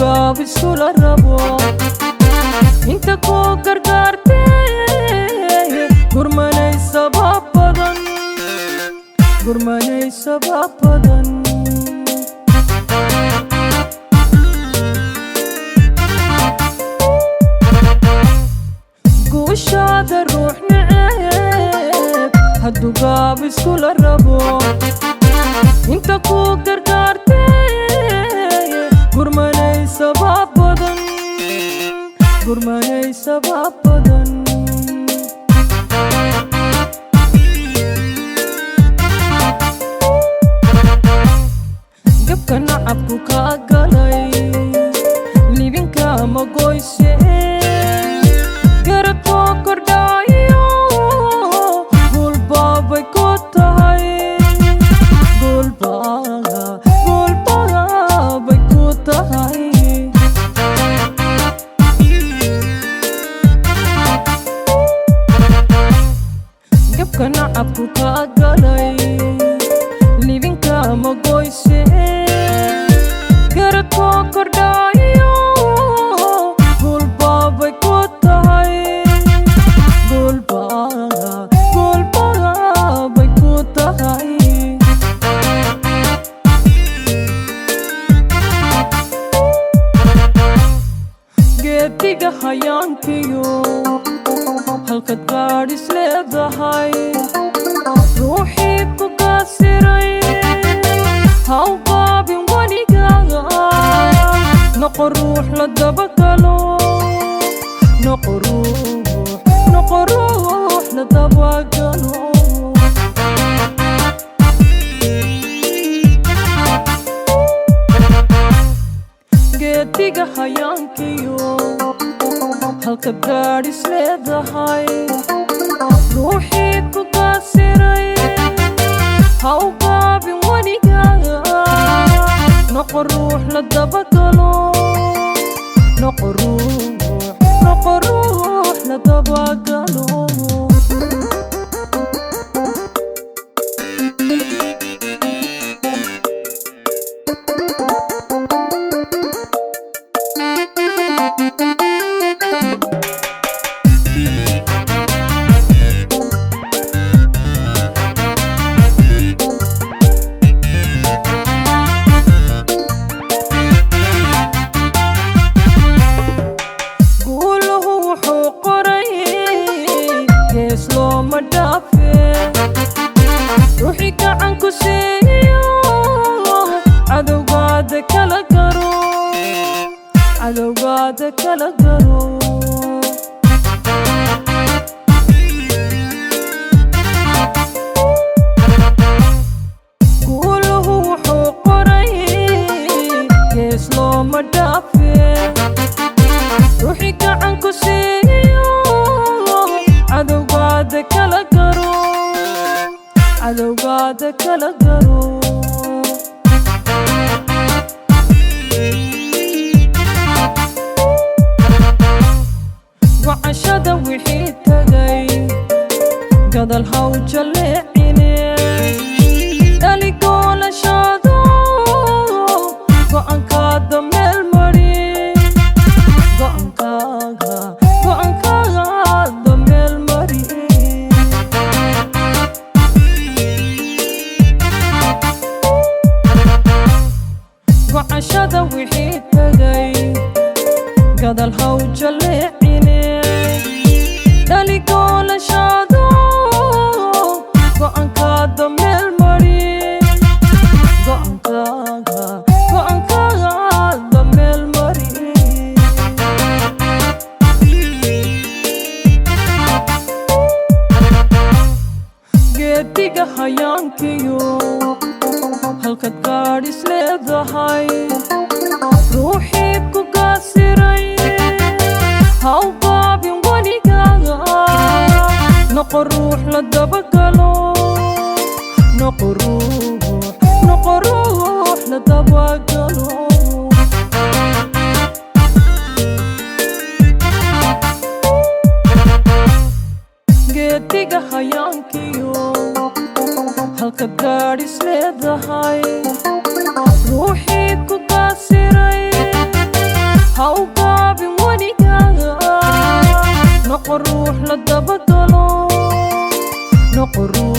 gaab iskula rabo inta ku gargaartay gurmanay sabab badan guushaada ruux neceb hadduu gaab iskula rabo inta ku gargaartay gurmanay sabab badan gabka nacabku kaa galay libinka ma goyse garadkoo kordhaayo gulbaabay ku tahay gulbaabay ku tahay gabka nacabku kaa galay libinka ma goyse garadkoo kordhaayo gulbaabay ku tahay gulbaabay ku tahay geediga hayaankiyo halkad gaadh is leedahay ruuxii ku kaasiray haw qaabin weligaga noqo ruux la dabagalo noqo ruux la dabagalo geediga hayaankiyo halkad gaadh is leedahay ruuxii ku kaasiray haw qaabin weligaga noqo ruux la dabagalo noqo ruux la dabagalo ruuxii gacan ku siiyo cadowgaada kala garo guuluhu wuxuu qoray gees looma dhaafe ruuxii gacan ku siiyo cadowgaada kala garo wacashada wixii tagay gadal haw jaleecine dhaligoolashaado go'aankaada meel mari go'aankaada meel mari wacashada wixii tagay gadal haw jaleecine dhaligoolashaado go'aankaada meel mari go'aankaada meel mari geediga hayaankiyo halkad gaadh is leedahay ruuxii ku kaasiray haw qaabin weligaga noqo ruux la dabagalo noqo ruux la dabagalo geediga hayaankiyo halkad gaadh is leedahay ruuxii ku kaasiray هوقع بونيقا نقروح للدبقلو نقروح